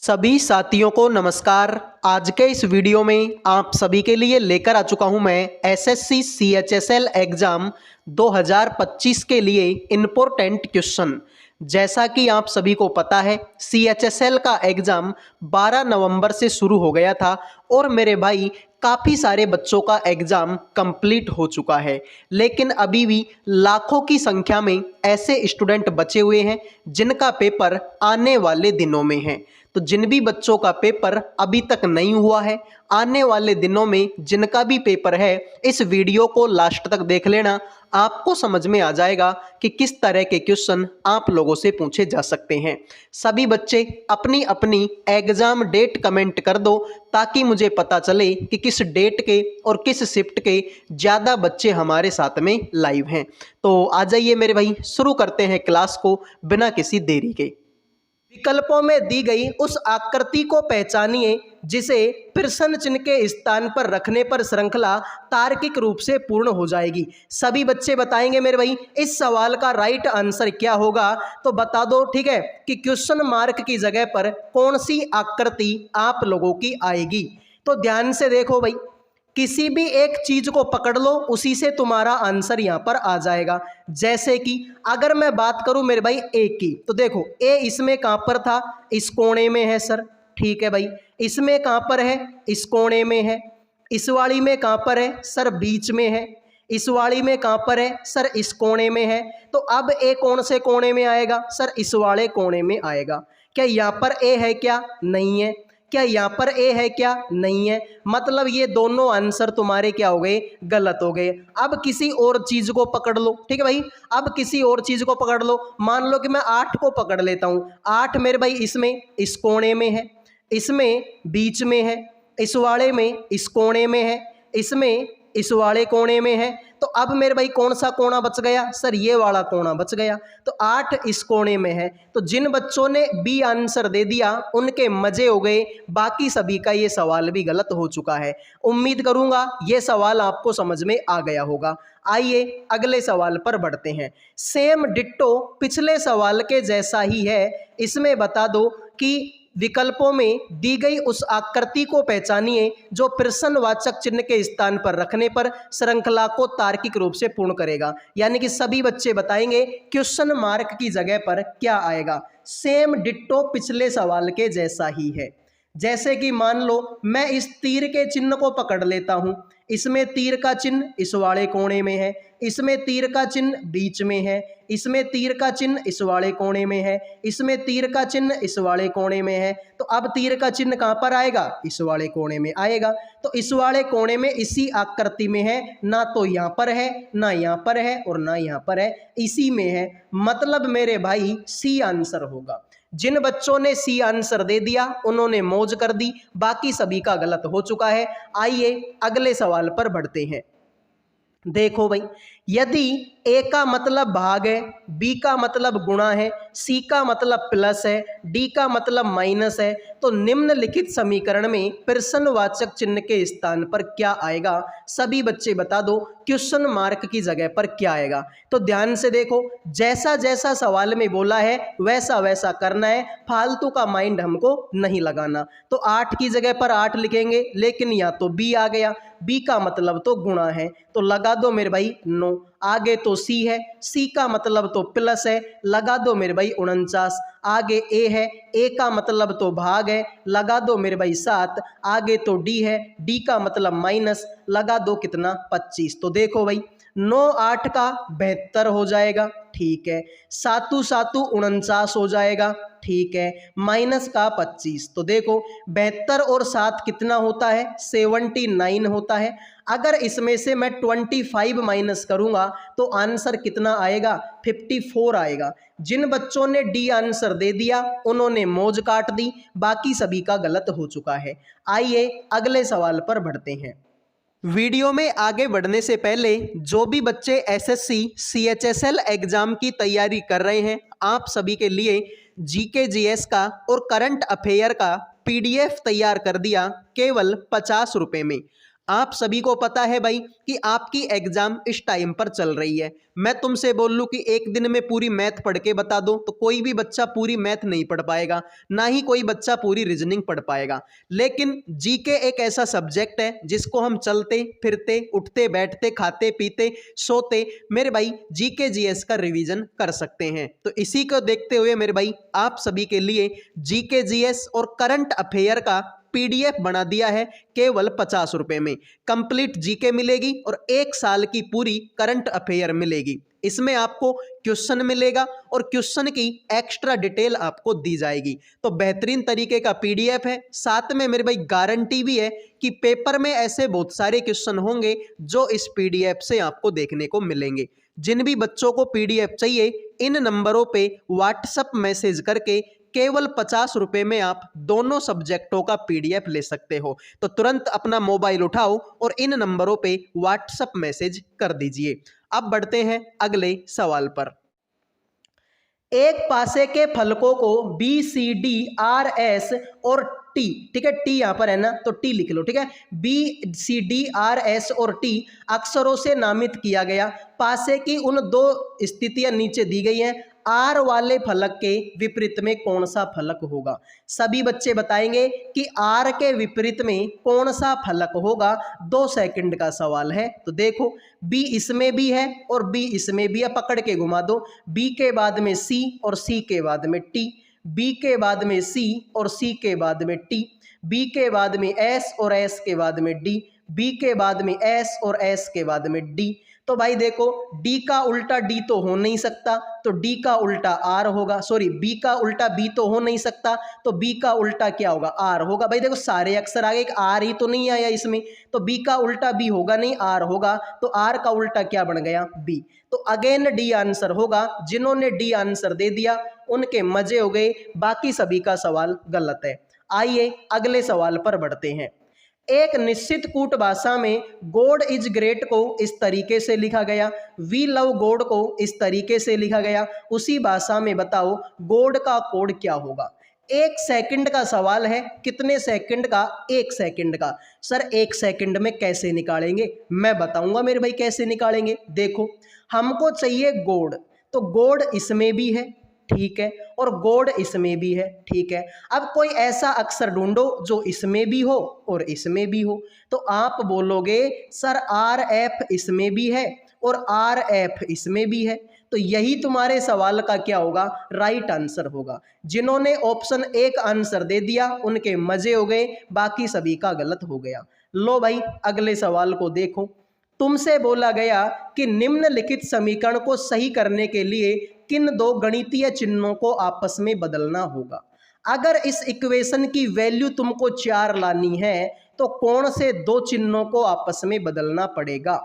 सभी साथियों को नमस्कार। आज के इस वीडियो में आप सभी के लिए लेकर आ चुका हूं मैं एसएससी सीएचएसएल एग्ज़ाम 2025 के लिए इम्पोर्टेंट क्वेश्चन। जैसा कि आप सभी को पता है, सीएचएसएल का एग्ज़ाम 12 नवंबर से शुरू हो गया था और मेरे भाई काफ़ी सारे बच्चों का एग्ज़ाम कंप्लीट हो चुका है, लेकिन अभी भी लाखों की संख्या में ऐसे स्टूडेंट बचे हुए हैं जिनका पेपर आने वाले दिनों में है। तो जिन भी बच्चों का पेपर अभी तक नहीं हुआ है, आने वाले दिनों में जिनका भी पेपर है, इस वीडियो को लास्ट तक देख लेना। आपको समझ में आ जाएगा कि किस तरह के क्वेश्चन आप लोगों से पूछे जा सकते हैं। सभी बच्चे अपनी अपनी एग्ज़ाम डेट कमेंट कर दो ताकि मुझे पता चले कि किस डेट के और किस शिफ्ट के ज़्यादा बच्चे हमारे साथ में लाइव हैं। तो आ जाइए मेरे भाई, शुरू करते हैं क्लास को बिना किसी देरी के। विकल्पों में दी गई उस आकृति को पहचानिए जिसे प्रश्न चिन्ह के स्थान पर रखने पर श्रृंखला तार्किक रूप से पूर्ण हो जाएगी। सभी बच्चे बताएंगे मेरे भाई इस सवाल का राइट आंसर क्या होगा, तो बता दो, ठीक है, कि क्वेश्चन मार्क की जगह पर कौन सी आकृति आप लोगों की आएगी। तो ध्यान से देखो भाई, किसी भी एक चीज को पकड़ लो, उसी से तुम्हारा आंसर यहां पर आ जाएगा। जैसे कि अगर मैं बात करूं मेरे भाई ए की, तो देखो ए इसमें कहां पर था, इस कोने में है सर, ठीक है भाई। इसमें कहां पर है, इस कोने में है। इस वाली में कहां पर है सर, बीच में है। इस वाली में कहां पर है सर, इस कोने में है। तो अब ए कौन से कोने में आएगा सर, इस वाले कोने में आएगा। क्या यहां पर ए है, क्या नहीं है। क्या यहाँ पर ए है, क्या नहीं है। मतलब ये दोनों आंसर तुम्हारे क्या हो गए, गलत हो गए। अब किसी और चीज को पकड़ लो, ठीक है भाई। अब किसी और चीज को पकड़ लो, मान लो कि मैं 8 को पकड़ लेता हूँ। 8 मेरे भाई इसमें इस कोने में है, इसमें बीच में है, इस वाले में इस कोने में है, इसमें इस वाले कोने में है। तो अब मेरे भाई कौन सा कोना बच गया सर, ये वाला कोना बच गया। तो 8 इस कोने में है। तो जिन बच्चों ने बी आंसर दे दिया उनके मजे हो गए, बाकी सभी का ये सवाल भी गलत हो चुका है। उम्मीद करूंगा ये सवाल आपको समझ में आ गया होगा। आइए अगले सवाल पर बढ़ते हैं। सेम डिट्टो पिछले सवाल के जैसा ही है, इसमें बता दो कि विकल्पों में दी गई उस आकृति को पहचानिए जो प्रश्नवाचक चिन्ह के स्थान पर रखने पर श्रृंखला को तार्किक रूप से पूर्ण करेगा। यानी कि सभी बच्चे बताएंगे क्वेश्चन मार्क की जगह पर क्या आएगा। सेम डिट्टो पिछले सवाल के जैसा ही है। जैसे कि मान लो मैं इस तीर के चिन्ह को पकड़ लेता हूं। इसमें तीर का चिन्ह इस वाले कोने में है, इसमें तीर का चिन्ह बीच में है, इसमें तीर का चिन्ह इस वाले कोने में है, इसमें तीर का चिन्ह इस वाले कोने में है। तो अब तीर का चिन्ह कहां पर आएगा, इस वाले कोने में आएगा। तो इस वाले कोने में इसी आकृति में है, ना तो यहां पर है, ना यहां पर है और ना यहां पर है, इसी में है। मतलब मेरे भाई सी आंसर होगा। जिन बच्चों ने सी आंसर दे दिया उन्होंने मौज कर दी, बाकी सभी का गलत हो चुका है। आइए अगले सवाल पर बढ़ते हैं। देखो भाई, यदि ए का मतलब भाग है, बी का मतलब गुणा है, सी का मतलब प्लस है, डी का मतलब माइनस है, तो निम्नलिखित समीकरण में प्रश्नवाचक चिन्ह के स्थान पर क्या आएगा। सभी बच्चे बता दो क्वेश्चन मार्क की जगह पर क्या आएगा। तो ध्यान से देखो, जैसा जैसा सवाल में बोला है वैसा वैसा करना है, फालतू का माइंड हमको नहीं लगाना। तो 8 की जगह पर 8 लिखेंगे, लेकिन या तो बी आ गया, बी का मतलब तो गुणा है, तो लगा दो मेरे भाई 9। आगे तो सी है, सी का मतलब तो प्लस है, लगा दो मेरे भाई 49। आगे ए है, ए का मतलब तो भाग है, लगा दो मेरे भाई 7। आगे तो डी है, डी का मतलब माइनस, लगा दो कितना 25। तो देखो भाई 9 8 का 72 हो जाएगा, ठीक है। 7 7 49 हो जाएगा, ठीक है। माइनस का 25, तो देखो 72 और 7 कितना होता है, 79 होता है। अगर इसमें से मैं 25 माइनस करूंगा तो आंसर कितना आएगा, 54 आएगा। जिन बच्चों ने डी आंसर दे दिया उन्होंने मौज काट दी, बाकी सभी का गलत हो चुका है। आइए अगले सवाल पर बढ़ते हैं। वीडियो में आगे बढ़ने से पहले जो भी बच्चे एसएससी सीएचएसएल एग्जाम की तैयारी कर रहे हैं, आप सभी के लिए जीके जीएस का और करंट अफेयर का पीडीएफ तैयार कर दिया केवल 50 रुपये में। आप सभी को पता है भाई कि आपकी एग्जाम इस टाइम पर चल रही है। मैं तुमसे बोल लूँ कि एक दिन में पूरी मैथ पढ़ के बता दो तो कोई भी बच्चा पूरी मैथ नहीं पढ़ पाएगा, ना ही कोई बच्चा पूरी रीजनिंग पढ़ पाएगा। लेकिन जीके एक ऐसा सब्जेक्ट है जिसको हम चलते फिरते उठते बैठते खाते पीते सोते मेरे भाई जीके जीएस का रिवीजन कर सकते हैं। तो इसी को देखते हुए मेरे भाई आप सभी के लिए जीके जीएस और करंट अफेयर का पीडीएफ बना दिया है केवल 50 रुपए में। कंप्लीट जीके मिलेगी और 1 साल की पूरी करंट अफेयर मिलेगी। इसमें आपको क्वेश्चन मिलेगा और क्वेश्चन की एक्स्ट्रा डिटेल आपको दी जाएगी। तो बेहतरीन तरीके का पीडीएफ है, साथ में मेरे भाई गारंटी भी है कि पेपर में ऐसे बहुत सारे क्वेश्चन होंगे जो इस पीडीएफ से आपको देखने को मिलेंगे। जिन भी बच्चों को पीडीएफ चाहिए इन नंबरों पे व्हाट्सएप मैसेज करके केवल 50 रुपए में आप दोनों सब्जेक्टों का पीडीएफ ले सकते हो। तो तुरंत अपना मोबाइल उठाओ और इन नंबरों पे व्हाट्सएप मैसेज कर दीजिए। अब बढ़ते हैं अगले सवाल पर। एक पासे के फलकों को B C D R S और टी, ठीक है, टी यहां पर है ना तो टी लिख लो, ठीक है, B C D R S और टी अक्षरों से नामित किया गया। पासे की उन दो स्थितियां नीचे दी गई हैं। आर वाले फलक के विपरीत में कौन सा फलक होगा? सभी बच्चे बताएंगे कि आर के विपरीत में कौन सा फलक होगा। 2 सेकंड का सवाल है। तो देखो बी इसमें भी है और बी इसमें भी है, पकड़ के घुमा दो। बी के बाद में सी और सी के बाद में टी, बी के बाद में सी और सी के बाद में टी, बी के बाद में एस और एस के बाद में डी, बी के बाद में एस और एस के बाद में डी। तो भाई देखो डी का उल्टा डी तो हो नहीं सकता, तो डी का उल्टा आर होगा। सॉरी, बी का उल्टा बी तो हो नहीं सकता, तो बी का उल्टा क्या होगा? आर होगा। भाई देखो सारे अक्षर आ गए, एक आर ही तो नहीं आया इसमें, तो बी का उल्टा बी होगा नहीं, आर होगा। तो आर का उल्टा क्या बन गया? बी। तो अगेन डी आंसर होगा। जिन्होंने डी आंसर दे दिया उनके मजे हो गए, बाकी सभी का सवाल गलत है। आइए अगले सवाल पर बढ़ते हैं। एक निश्चित कूट भाषा में गॉड इज ग्रेट को इस तरीके से लिखा गया, वी लव गॉड को इस तरीके से लिखा गया। उसी भाषा में बताओ गॉड का कोड क्या होगा? 1 सेकंड का सवाल है। कितने सेकंड का? 1 सेकंड का। सर 1 सेकंड में कैसे निकालेंगे? मैं बताऊंगा मेरे भाई कैसे निकालेंगे। देखो हमको चाहिए गॉड, तो गॉड इसमें भी है, ठीक है, और गॉड इसमें भी है, ठीक है। अब कोई ऐसा अक्षर ढूंढो जो इसमें भी हो और इसमें भी हो। तो आप बोलोगे सर आर एफ इसमें भी है और आर एफ इसमें भी है, तो यही तुम्हारे सवाल का क्या होगा? राइट आंसर होगा। जिन्होंने ऑप्शन 1 आंसर दे दिया उनके मजे हो गए, बाकी सभी का गलत हो गया। लो भाई अगले सवाल को देखो। तुमसे बोला गया कि निम्नलिखित समीकरण को सही करने के लिए किन 2 गणितीय चिन्हों को आपस में बदलना होगा। अगर इस इक्वेशन की वैल्यू तुमको 4 लानी है तो कौन से 2 चिन्हों को आपस में बदलना पड़ेगा?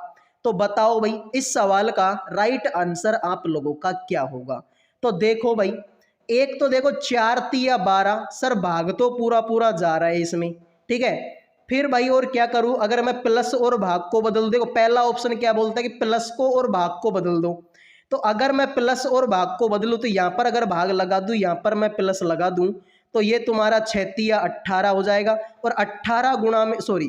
तो बताओ भाई इस सवाल का राइट आंसर आप लोगों का क्या होगा? तो देखो भाई, एक तो देखो 4 तिया 12, सर भाग तो पूरा पूरा जा रहा है इसमें, ठीक है। फिर भाई और क्या करूं? अगर मैं प्लस और भाग को बदल, देखो पहला ऑप्शन क्या बोलता है कि प्लस को और भाग को बदल दो। तो अगर मैं प्लस और भाग को बदलूं तो यहां पर अगर भाग लगा दूं, यहां पर मैं प्लस लगा दूं, तो ये तुम्हारा 6 तिया 18 हो जाएगा। और 18 गुणा में, सॉरी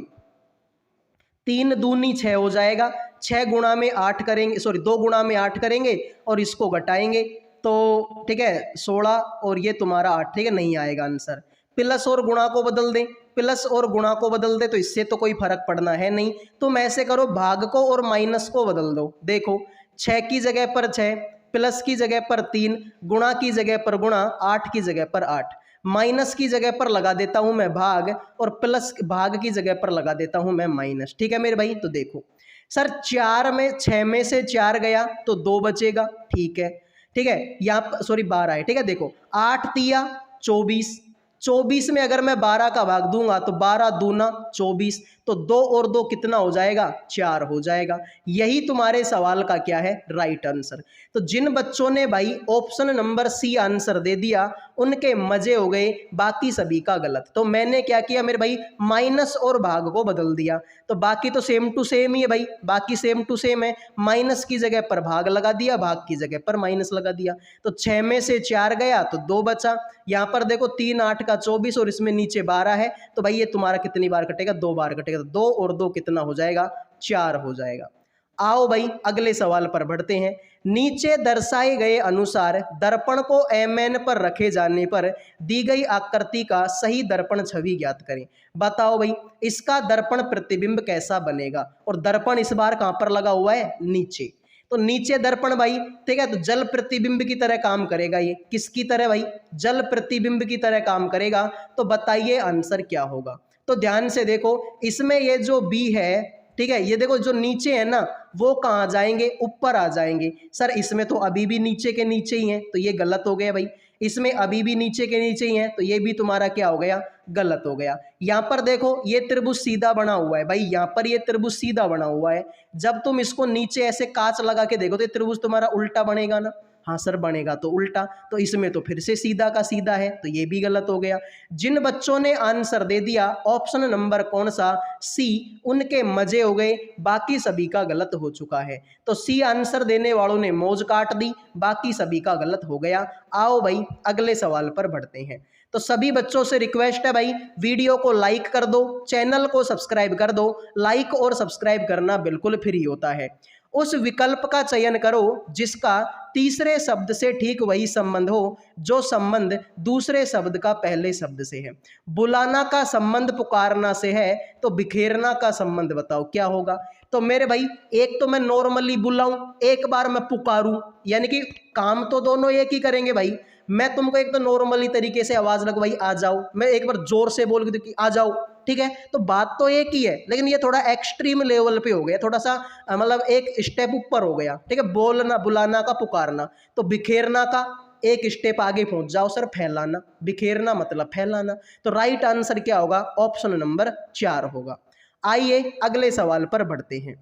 3 दूनी 6 हो जाएगा। 6 गुणा में 8 करेंगे, सॉरी 2 गुणा में 8 करेंगे और इसको घटाएंगे तो ठीक है 16 और ये तुम्हारा 8, ठीक है, नहीं आएगा आंसर। प्लस और गुणा को बदल दें, प्लस और गुणा को बदल दे तो इससे तो कोई फर्क पड़ना है नहीं। तुम ऐसे करो भाग को और माइनस को बदल दो। देखो 6 की जगह पर 6, प्लस की जगह पर 3, गुणा की जगह पर गुणा, 8 की जगह पर 8, माइनस की जगह पर लगा देता हूं मैं भाग और प्लस भाग की जगह पर लगा देता हूं मैं माइनस, ठीक है मेरे भाई। तो देखो सर 4 में 6 में से 4 गया तो 2 बचेगा, ठीक है, ठीक है, यहाँ सॉरी 12 है, ठीक है। देखो 8 तिया 24, 24 में अगर मैं 12 का भाग दूंगा तो 12 दूना 24, तो 2 और 2 कितना हो जाएगा? 4 हो जाएगा। यही तुम्हारे सवाल का क्या है? Right answer. तो जिन बच्चों ने भाई ऑप्शन नंबर सी आंसर दे दिया उनके मजे हो गए, बाकी सभी का गलत। तो मैंने क्या किया मेरे भाई? माइनस और भाग को बदल दिया। तो बाकी तो सेम टू सेम ही है भाई, बाकी सेम टू सेम है। माइनस की जगह पर भाग लगा दिया, भाग की जगह पर माइनस लगा दिया। तो 6 में से 4 गया तो 2 बचा। यहाँ पर देखो 3 8 का उल्टा 24 और इसमें नीचे 12 है, तो भाई ये तुम्हारा कितनी बार कटेगा, 2 बार कटेगा। तो 2 और 2 कितना हो जाएगा, 4 हो जाएगा। आओ भाई अगले सवाल पर बढ़ते हैं। नीचे दर्शाए गए अनुसार दर्पण को mn पर रखे जाने पर दी गई आकृति का सही दर्पण छवि ज्ञात करें। बताओ भाई इसका दर्पण प्रतिबिंब कैसा बनेगा, और दर्पण इस बार कहां पर लगा हुआ है, नीचे। तो नीचे दर्पण भाई, ठीक है, तो जल प्रतिबिंब की तरह काम करेगा। ये किसकी तरह भाई, जल प्रतिबिंब की तरह काम करेगा। तो बताइए आंसर क्या होगा। तो ध्यान से देखो, इसमें ये जो बी है, ठीक है, ये देखो जो नीचे है ना वो कहाँ जाएंगे, ऊपर आ जाएंगे। सर इसमें तो अभी भी नीचे के नीचे ही है, तो ये गलत हो गया भाई। इसमें अभी भी नीचे के नीचे ही है, तो ये भी तुम्हारा क्या हो गया, गलत हो गया। यहाँ पर देखो ये त्रिभुज सीधा बना हुआ है भाई, यहाँ पर ये त्रिभुज सीधा बना हुआ है। जब तुम इसको नीचे ऐसे कांच लगा के देखो तो ये त्रिभुज तुम्हारा उल्टा बनेगा ना। हाँ सर बनेगा तो उल्टा, तो इसमें तो फिर से सीधा का सीधा है, तो ये भी गलत हो गया। जिन बच्चों ने आंसर दे दिया ऑप्शन नंबर कौन सा, सी, उनके मजे हो गए, बाकी सभी का गलत हो चुका है। तो सी आंसर देने वालों ने मौज काट दी, बाकी सभी का गलत हो गया। आओ भाई अगले सवाल पर बढ़ते हैं। तो सभी बच्चों से रिक्वेस्ट है भाई, वीडियो को लाइक कर दो, चैनल को सब्सक्राइब कर दो। लाइक और सब्सक्राइब करना बिल्कुल फ्री होता है। उस विकल्प का चयन करो जिसका तीसरे शब्द से ठीक वही संबंध हो जो संबंध दूसरे शब्द का पहले शब्द से है। बुलाना का संबंध पुकारना से है, तो बिखेरना का संबंध बताओ क्या होगा। तो मेरे भाई एक तो मैं नॉर्मली बुलाऊं, एक बार मैं पुकारूं, यानी कि काम तो दोनों एक ही करेंगे भाई। मैं तुमको एक तो नॉर्मली तरीके से आवाज लगवाई आ जाओ, मैं एक बार जोर से बोल के दूं कि आ जाओ, ठीक है, तो बात तो एक ही है, लेकिन ये थोड़ा एक्सट्रीम लेवल पे हो गया, थोड़ा सा मतलब एक स्टेप ऊपर हो गया, ठीक है। बोलना, बुलाना का पुकारना, तो बिखेरना का एक स्टेप आगे पहुंच जाओ सर, फैलाना। बिखेरना मतलब फैलाना। तो राइट आंसर क्या होगा, ऑप्शन नंबर 4 होगा। आइए अगले सवाल पर बढ़ते हैं।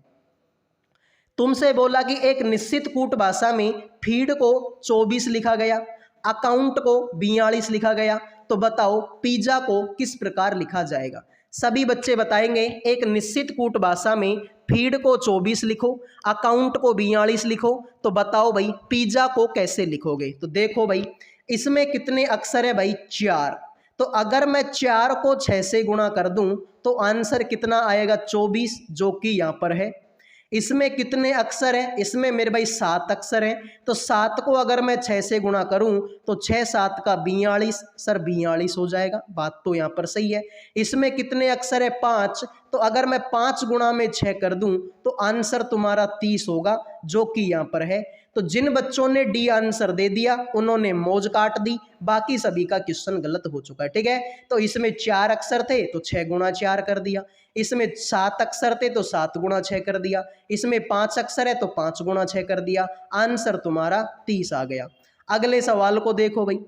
तुमसे बोला कि एक निश्चित कूट भाषा में फीड को 24 लिखा गया, अकाउंट को 42 लिखा गया, तो बताओ पिज्जा को किस प्रकार लिखा जाएगा। सभी बच्चे बताएंगे एक निश्चित कूट भाषा में फीड को 24 लिखो, अकाउंट को 42 लिखो, तो बताओ भाई पिज्जा को कैसे लिखोगे। तो देखो भाई इसमें कितने अक्षर है भाई, 4। तो अगर मैं 4 को 6 से गुणा कर दूं तो आंसर कितना आएगा, 24, जो कि यहाँ पर है। इसमें कितने अक्षर हैं, इसमें मेरे भाई 7 अक्षर हैं। तो 7 को अगर मैं 6 से गुणा करूं तो 6 7 का 42, सर 42 हो जाएगा, बात तो यहाँ पर सही है। इसमें कितने अक्षर है, 5, तो अगर मैं 5 गुणा में 6 कर दूं तो आंसर तुम्हारा 30 होगा, जो कि यहाँ पर है। तो जिन बच्चों ने डी आंसर दे दिया उन्होंने मौज काट दी, बाकी सभी का क्वेश्चन गलत हो चुका है, ठीक है। तो इसमें 4 अक्षर थे तो 6 गुणा 4 कर दिया, इसमें 7 अक्षर थे तो 7 गुणा 6 कर दिया, इसमें 5 अक्षर है तो 5 गुणा 6 कर दिया, आंसर तुम्हारा 30 आ गया। अगले सवाल को देखो भाई,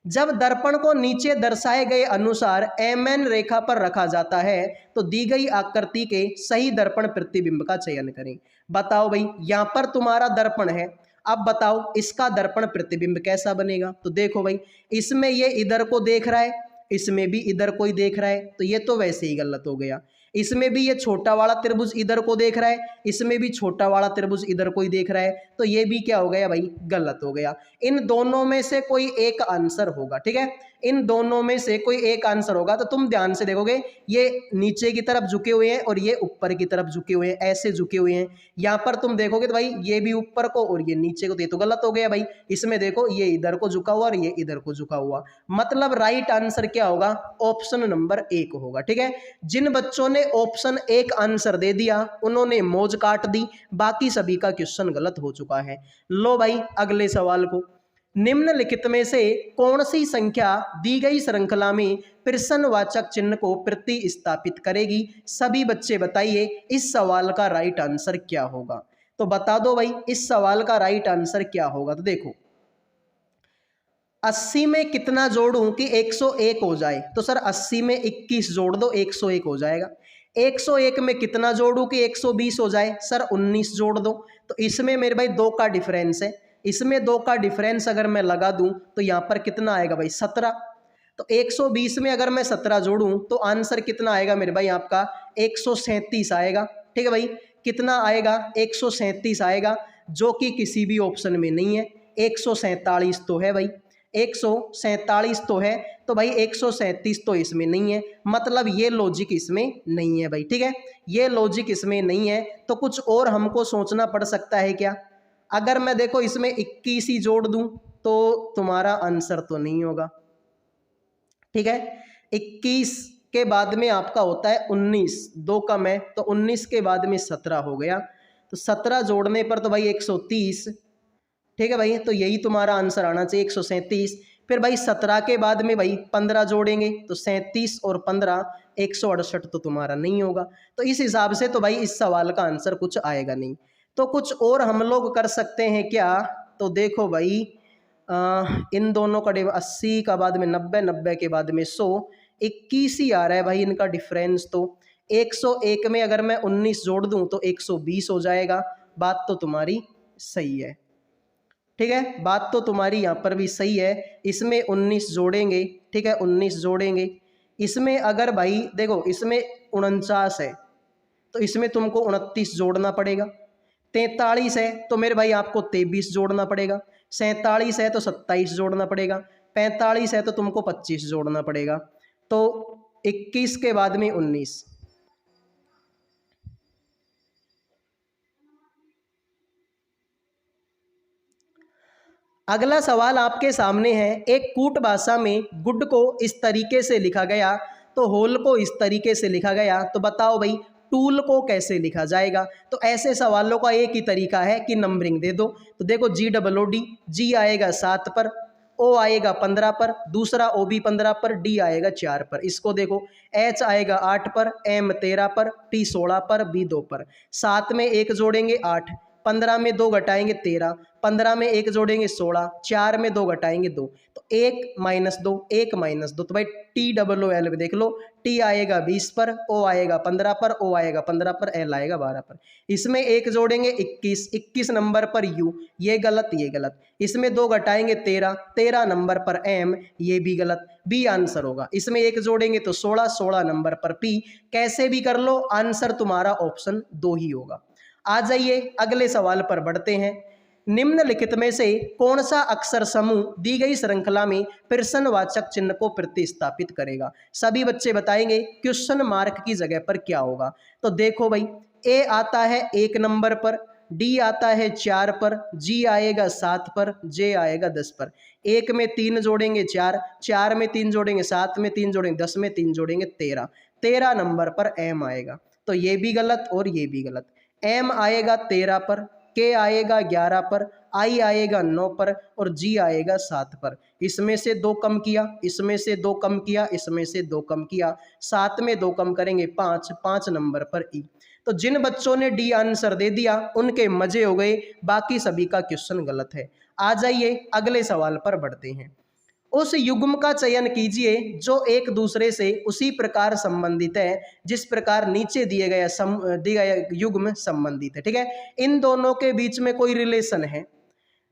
जब दर्पण को नीचे दर्शाए गए अनुसार mn रेखा पर रखा जाता है तो दी गई आकृति के सही दर्पण प्रतिबिंब का चयन करें। बताओ भाई यहाँ पर तुम्हारा दर्पण है, अब बताओ इसका दर्पण प्रतिबिंब कैसा बनेगा। तो देखो भाई इसमें ये इधर को देख रहा है, इसमें भी इधर को ही देख रहा है, तो ये तो वैसे ही गलत हो गया। इसमें भी ये छोटा वाला त्रिभुज इधर को देख रहा है, इसमें भी छोटा वाला त्रिभुज इधर को ही देख रहा है, तो ये भी क्या हो गया भाई, गलत हो गया। इन दोनों में से कोई एक आंसर होगा, ठीक है, इन दोनों में से कोई एक आंसर होगा। तो तुम ध्यान से देखोगे ये नीचे की तरफ झुके हुए हैं और ये ऊपर की तरफ झुके हुए हैं, ऐसे झुके हुए हैं। यहाँ पर तुम देखोगे तो भाई ये भी ऊपर को और ये नीचे को, तो गलत हो गया भाई। इसमें देखो ये इधर को झुका हुआ और ये इधर को झुका हुआ, मतलब राइट आंसर क्या होगा, ऑप्शन नंबर 1 होगा, ठीक है। जिन बच्चों ने ऑप्शन 1 आंसर दे दिया उन्होंने मौज काट दी, बाकी सभी का क्वेश्चन गलत हो चुका है। लो भाई अगले सवाल को, निम्नलिखित में से कौन सी संख्या दी गई श्रृंखला में प्रश्नवाचक चिन्ह को प्रतिस्थापित करेगी। सभी बच्चे बताइए इस सवाल का राइट आंसर क्या होगा। तो बता दो भाई इस सवाल का राइट आंसर क्या होगा। तो देखो 80 में कितना जोड़ूं कि 101 हो जाए। तो सर 80 में 21 जोड़ दो 101 हो जाएगा। 101 में कितना जोड़ूं कि 120 हो जाए। सर 19 जोड़ दो। तो इसमें मेरे भाई 2 का डिफरेंस है, इसमें 2 का डिफरेंस अगर मैं लगा दूं तो यहाँ पर कितना आएगा भाई 17। तो 120 में अगर मैं 17 जोड़ूं तो आंसर कितना आएगा मेरे भाई आपका 137 आएगा। ठीक है भाई, कितना आएगा 137 आएगा, जो कि किसी भी ऑप्शन में नहीं है। 147 तो है भाई, 147 तो है, तो भाई 137 तो इसमें नहीं है, मतलब ये लॉजिक इसमें नहीं है भाई, ठीक है, ये लॉजिक इसमें नहीं है। तो कुछ और हमको सोचना पड़ सकता है क्या? अगर मैं देखो इसमें 21 ही जोड़ दूं तो तुम्हारा आंसर तो नहीं होगा, ठीक है। 21 के बाद में आपका होता है 19, 2 कम है तो 19 के बाद में 17 हो गया, तो 17 जोड़ने पर तो भाई 130, ठीक है भाई, तो यही तुम्हारा आंसर आना चाहिए 137। फिर भाई 17 के बाद में भाई 15 जोड़ेंगे तो 37 और 15 168 तो तुम्हारा नहीं होगा। तो इस हिसाब से तो भाई इस सवाल का आंसर कुछ आएगा नहीं। तो कुछ और हम लोग कर सकते हैं क्या? तो देखो भाई इन दोनों का 80 का बाद में 90, 90 के बाद में 100, 21 ही आ रहा है भाई इनका डिफरेंस। तो 101 में अगर मैं 19 जोड़ दूं तो 120 हो जाएगा। बात तो तुम्हारी सही है, ठीक है, बात तो तुम्हारी यहाँ पर भी सही है। इसमें 19 जोड़ेंगे, ठीक है, 19 जोड़ेंगे, इसमें अगर भाई देखो इसमें 49 है तो इसमें तुमको 29 जोड़ना पड़ेगा। 43 है तो मेरे भाई आपको 23 जोड़ना पड़ेगा। 47 है तो 27 जोड़ना पड़ेगा। 45 है तो तुमको 25 जोड़ना पड़ेगा। तो 21 के बाद में 19। अगला सवाल आपके सामने है। एक कूट भाषा में गुड को इस तरीके से लिखा गया तो होल को इस तरीके से लिखा गया, तो बताओ भाई टूल को कैसे लिखा जाएगा? तो ऐसे सवालों का एक ही तरीका है कि नंबरिंग दे दो। तो देखो GOOD, जी आएगा 7 पर, ओ आएगा 15 पर, दूसरा ओ भी 15 पर, डी आएगा 4 पर। इसको देखो एच आएगा 8 पर, एम 13 पर, टी 16 पर, बी 2 पर। 7 में 1 जोड़ेंगे 8, 15 में 2 घटाएंगे 13, 15 में 1 जोड़ेंगे 16, 4 में 2 घटाएंगे 2, तो 1 - 2, 1 - 2, तो भाई TOOL देख लो, टी आएगा 20 पर, ओ आएगा 15 पर, ओ आएगा 15 पर, एल आएगा 12 पर। इसमें 1 जोड़ेंगे 21, 21 नंबर पर यू, ये गलत, ये गलत। इसमें 2 घटाएंगे 13, 13 नंबर पर एम, ये भी गलत, बी आंसर होगा। इसमें 1 जोड़ेंगे तो 16, 16 नंबर पर पी। कैसे भी कर लो आंसर तुम्हारा ऑप्शन 2 ही होगा। आ जाइए अगले सवाल पर बढ़ते हैं। निम्नलिखित में से कौन सा अक्षर समूह दी गई श्रृंखला में प्रश्नवाचक चिन्ह को प्रतिस्थापित करेगा? सभी बच्चे बताएंगे क्वेश्चन मार्क की जगह पर क्या होगा। तो देखो भाई ए आता है 1 नंबर पर, डी आता है 4 पर, जी आएगा 7 पर, जे आएगा 10 पर। 1 में 3 जोड़ेंगे 4, 4 में 3 जोड़ेंगे 7 में 3 जोड़ेंगे 10 में 3 जोड़ेंगे 13, 13 नंबर पर एम आएगा। तो ये भी गलत और ये भी गलत। एम आएगा 13 पर, के आएगा 11 पर, आई आएगा 9 पर और जी आएगा 7 पर। इसमें से 2 कम किया, इसमें से 2 कम किया, इसमें से 2 कम किया, 7 में 2 कम करेंगे 5, 5 नंबर पर ई। तो जिन बच्चों ने डी आंसर दे दिया उनके मजे हो गए, बाकी सभी का क्वेश्चन गलत है। आ जाइए अगले सवाल पर बढ़ते हैं। उस युग्म का चयन कीजिए जो एक दूसरे से उसी प्रकार संबंधित है जिस प्रकार नीचे दिए गए युग्म संबंधित है, ठीक है। इन दोनों के बीच में कोई रिलेशन है।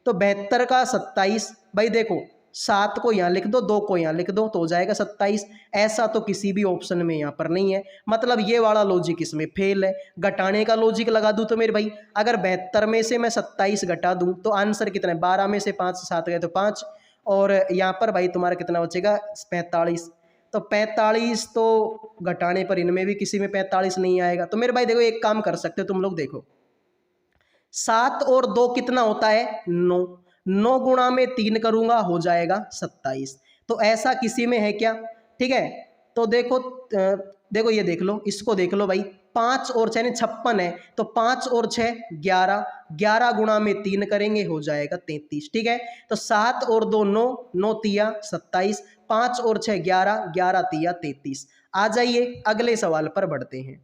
तो 72 का 27, भाई देखो 7 को यहाँ लिख दो, 2 को यहाँ लिख दो तो हो जाएगा 27। ऐसा तो किसी भी ऑप्शन में यहाँ पर नहीं है, मतलब ये वाला लॉजिक इसमें फेल है। घटाने का लॉजिक लगा दूं तो मेरे भाई अगर 72 में से मैं 27 घटा दूं तो आंसर कितना है? 12 में से 5 7 गए तो 5, और यहाँ पर भाई तुम्हारा कितना बचेगा? 45। तो 45 तो घटाने पर इनमें भी किसी में 45 नहीं आएगा। तो मेरे भाई देखो एक काम कर सकते हो तुम लोग, देखो 7 और 2 कितना होता है? 9, 9 गुणा में 3 करूंगा हो जाएगा 27। तो ऐसा किसी में है क्या? ठीक है, तो देखो देखो ये देख लो, इसको देख लो भाई, 5 और 6 56 है, तो 5 और 6 11, 11 गुणा में 3 करेंगे हो जाएगा 33, ठीक है। तो 7 और 2 9, 9 तिया 27, 5 और 6 11, 11 तिया 33। आ जाइए अगले सवाल पर बढ़ते हैं।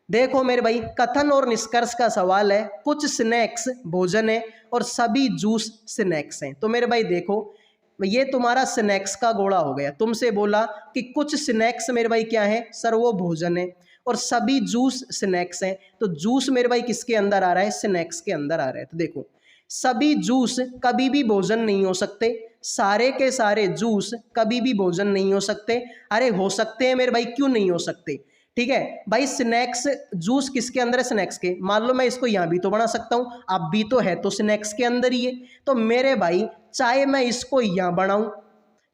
देखो मेरे भाई कथन और निष्कर्ष का सवाल है। कुछ स्नैक्स भोजन है और सभी जूस स्नैक्स हैं। तो मेरे भाई देखो ये तुम्हारा स्नैक्स का घोड़ा हो गया। तुमसे बोला कि कुछ स्नैक्स मेरे भाई क्या है? सर वो भोजन है, और सभी जूस स्नैक्स हैं। तो जूस मेरे भाई किसके अंदर आ रहा है? स्नैक्स के अंदर आ रहा है। तो देखो सभी जूस कभी भी भोजन नहीं हो सकते, सारे के सारे जूस कभी भी भोजन नहीं हो सकते। अरे हो सकते हैं मेरे भाई, क्यों नहीं हो सकते? ठीक है भाई, स्नैक्स जूस किसके अंदर है? स्नैक्स के। मान लो मैं इसको यहाँ भी तो बना सकता हूँ, अब भी तो है तो स्नैक्स के अंदर ही है। तो मेरे भाई चाहे मैं इसको यहाँ बनाऊं,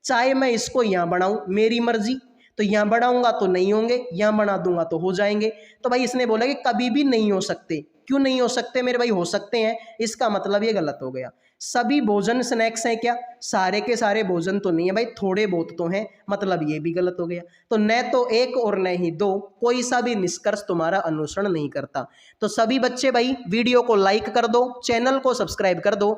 चाहे मैं इसको यहाँ बनाऊं, मेरी मर्जी। तो यहाँ बढ़ाऊंगा तो नहीं होंगे, यहाँ बना दूंगा तो हो जाएंगे। तो भाई इसने बोला कि कभी भी नहीं हो सकते। क्यों नहीं हो सकते मेरे भाई? हो सकते हैं, इसका मतलब ये गलत हो गया। सभी भोजन स्नैक्स हैं क्या? सारे के सारे भोजन तो नहीं है भाई, थोड़े बहुत तो हैं, मतलब ये भी गलत हो गया। तो न तो एक और न ही दो, कोई सा भी निष्कर्ष तुम्हारा अनुसरण नहीं करता। तो सभी बच्चे भाई वीडियो को लाइक कर दो, चैनल को सब्सक्राइब कर दो।